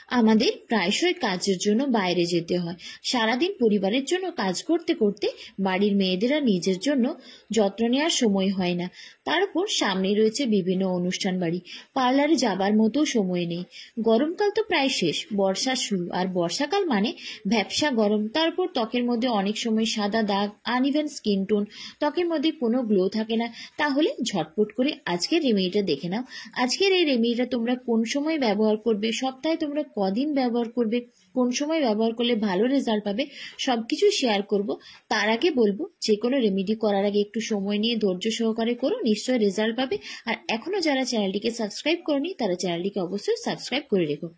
আমাদের প্রায়শই কাজের জন্য বাইরে যেতে হয়। সারাদিন পরিবারের জন্য কাজ করতে করতে বাড়ির মেয়েদের আর নিজের জন্য যত্ন নেওয়ার সময় হয় না। তার উপর সামনে রয়েছে বিভিন্ন অনুষ্ঠান বাড়ি, পার্লারে যাবার মতো সময় নেই। গরমকাল তো প্রায় শেষ, বর্ষা শুরু, আর বর্ষাকাল মানে ভ্যাপসা গরম। তারপর ত্বকের মধ্যে অনেক সময় সাদা দাগ, আনইভেন স্কিন টোন, ত্বকের মধ্যে কোনো গ্লো থাকে না। তাহলে ঝটপট করে আজকের রেমেডিটা দেখে নাও। আজকের এই রেমেডিটা তোমরা কোন সময় ব্যবহার করবে, সপ্তাহে তোমরা কদিন ব্যবহার করবে, কোন সময় ব্যবহার করলে ভালো রেজাল্ট পাবে, সবকিছু শেয়ার করব। তার আগে বলবো, যে কোনো রেমেডি করার আগে একটু সময় নিয়ে ধৈর্য সহকারে করো, নিশ্চয়ই রেজাল্ট পাবে। আর এখনো যারা চ্যানেলটিকে সাবস্ক্রাইব করনি তারা চ্যানেলটিকে অবশ্যই সাবস্ক্রাইব করে রেখো।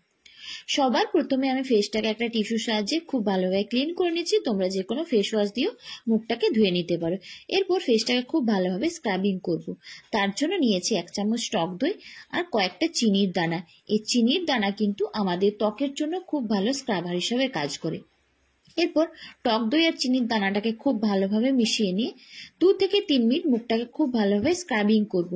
সবার প্রথমে আমি ফেসটাকে একটা টিস্যুর সাহায্যে খুব ভালোভাবে ক্লিন করে নিচ্ছি। তোমরা যে কোনো ফেস ওয়াশ দিয়েও মুখটাকে ধুয়ে নিতে পারো। এরপর ফেসটাকে খুব ভালোভাবে স্ক্রাবিং করব। তার জন্য নিয়েছি 1 চামচ টক দই আর কয়েকটা চিনির দানা। এই চিনির দানা কিন্তু আমাদের ত্বকের জন্য খুব ভালো স্ক্রাবার হিসাবে কাজ করে। এরপর টক দই আর চিনির দানাটাকে খুব ভালোভাবে মিশিয়ে নিয়ে 2 থেকে 3 মিনিট মুখটাকে খুব ভালোভাবে স্ক্রাবিং করব।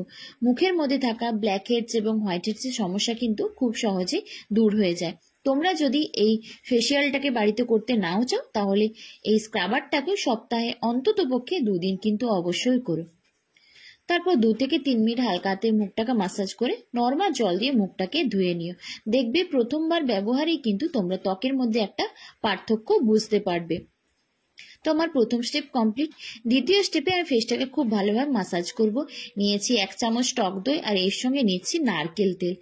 মুখের মধ্যে থাকা ব্ল্যাক হেডস এবং হোয়াইট হেডসের সমস্যা কিন্তু খুব সহজেই দূর হয়ে যায়। তোমরা যদি এই ফেসিয়ালটাকে বাড়িতে করতে নাও চাও, তাহলে এই স্ক্রাবারটাকে সপ্তাহে অন্ততপক্ষে 2 দিন কিন্তু অবশ্যই করো। তারপর 2 থেকে 3 মিনিট হালকা হাতে মুখটাকে মাসাজ করে নর্মাল জল দিয়ে মুখটাকে ধুয়ে নিও। দেখবে প্রথমবার ব্যবহারেই কিন্তু তোমরা ত্বকের মধ্যে একটা পার্থক্য বুঝতে পারবে। তো আমার প্রথম স্টেপ কমপ্লিট। দ্বিতীয় স্টেপে আমি ফেসটাকে খুব ভালোভাবে মাসাজ করব। নিয়েছি 1 চামচ টক দই আর এর সঙ্গে নিচ্ছি নারকেল তেল।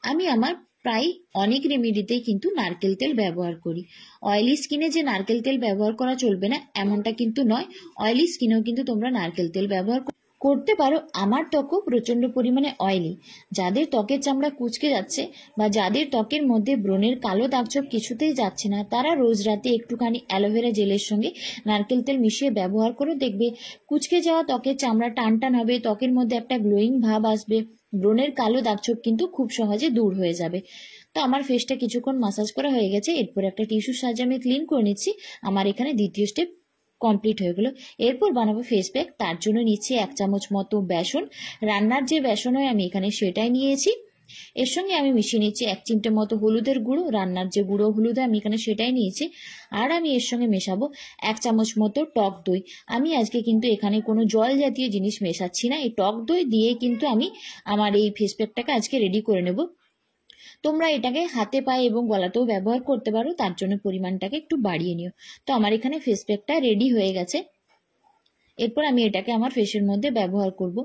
আমি আমার প্রায় অনেক রেমেডিতেই কিন্তু নারকেল তেল ব্যবহার করি। অয়েলি স্কিনে যে নারকেল তেল ব্যবহার করা চলবে না এমনটা কিন্তু নয়, অয়েলি স্কিনেও কিন্তু তোমরা নারকেল তেল ব্যবহার করতে পারো। আমার ত্বকও প্রচন্ড পরিমাণে অয়েলি। যাদের ত্বকের চামড়া কুঁচকে যাচ্ছে বা যাদের ত্বকের মধ্যে ব্রণের কালো দাগছোপ কিছুতেই যাচ্ছে না, তারা রোজ রাতে একটুখানি অ্যালোভেরা জেলের সঙ্গে নারকেল তেল মিশিয়ে ব্যবহার করো। দেখবে কুঁচকে যাওয়া ত্বকের চামড়া টান টান হবে, ত্বকের মধ্যে একটা গ্লোয়িং ভাব আসবে, ব্রণের কালো দাগছোপ কিন্তু খুব সহজে দূর হয়ে যাবে। তো আমার ফেসটা কিছুক্ষণ মাসাজ করা হয়ে গেছে। এরপর একটা টিস্যুর সাহায্যে আমি ক্লিন করে নিচ্ছি। আমার এখানে দ্বিতীয় স্টেপ কমপ্লিট হয়ে গেল। এরপর বানাবো ফেস প্যাক। তার জন্য নিচ্ছি 1 চামচ মতো বেসন। রান্নার যে বেসন হয় আমি এখানে সেটাই নিয়েছি। এর সঙ্গে আমি মিশিয়ে নিচ্ছি 1 চিমটে মতো হলুদের গুঁড়ো। রান্নার যে গুঁড়ো হলুদ আমি এখানে সেটাই নিয়েছি। আর আমি এর সঙ্গে মেশাবো 1 চামচ মতো টক দই। আমি আজকে কিন্তু এখানে কোনো জল জাতীয় জিনিস মেশাচ্ছি না, এই টক দই দিয়ে কিন্তু আমি আমার এই ফেস প্যাকটাকে আজকে রেডি করে নেব। তোমরা এটাকে হাতে পায়ে এবং গলাতেও ব্যবহার করতে পারো, তার জন্য পরিমাণটাকে একটু বাড়িয়ে নিও। তো আমার এখানে ফেস প্যাকটা রেডি হয়ে গেছে। এরপর আমি এটাকে আমার ফেসের মধ্যে ব্যবহার করব।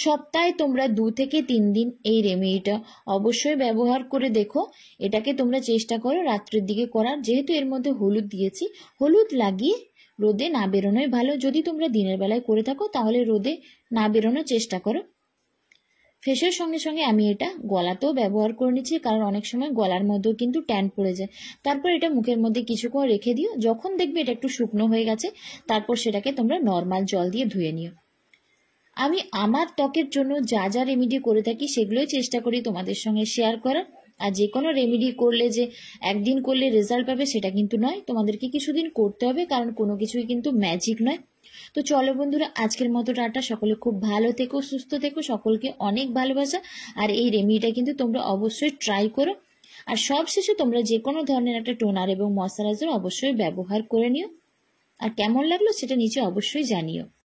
সপ্তাহে তোমরা 2 থেকে 3 দিন এই রেমেডিটা অবশ্যই ব্যবহার করে দেখো। এটাকে তোমরা চেষ্টা করো রাত্রের দিকে করার। যেহেতু এর মধ্যে হলুদ দিয়েছি, হলুদ লাগিয়ে রোদে না বেরোনোই ভালো। যদি তোমরা দিনের বেলায় করে থাকো তাহলে রোদে না বেরোনোর চেষ্টা করো। ফেসের সঙ্গে সঙ্গে আমি এটা গলাতেও ব্যবহার করে নিচ্ছি, কারণ অনেক সময় গলার মধ্যেও কিন্তু ট্যান পড়ে যায়। তারপর এটা মুখের মধ্যে কিছুক্ষণ রেখে দিও। যখন দেখবে এটা একটু শুকনো হয়ে গেছে, তারপর সেটাকে তোমরা নর্মাল জল দিয়ে ধুয়ে নিও। আমি আমার ত্বকের জন্য যা যা রেমেডি করে থাকি সেগুলোই চেষ্টা করি তোমাদের সঙ্গে শেয়ার করার। আর যে কোনো রেমেডি করলে যে একদিন করলে রেজাল্ট পাবে সেটা কিন্তু নয়, তোমাদেরকে কিছুদিন করতে হবে, কারণ কোনো কিছুই কিন্তু ম্যাজিক নয়। তো চলো বন্ধুরা, আজকের মতো টাটা। সকলে খুব ভালো থেকো, সুস্থ থেকো, সকলকে অনেক ভালোবাসা। আর এই রেমেডিটা কিন্তু তোমরা অবশ্যই ট্রাই করো। আর সবশেষে তোমরা যে কোনো ধরনের একটা টোনার এবং ময়শ্চারাইজার অবশ্যই ব্যবহার করে নিও। আর কেমন লাগলো সেটা নিচে অবশ্যই জানিও।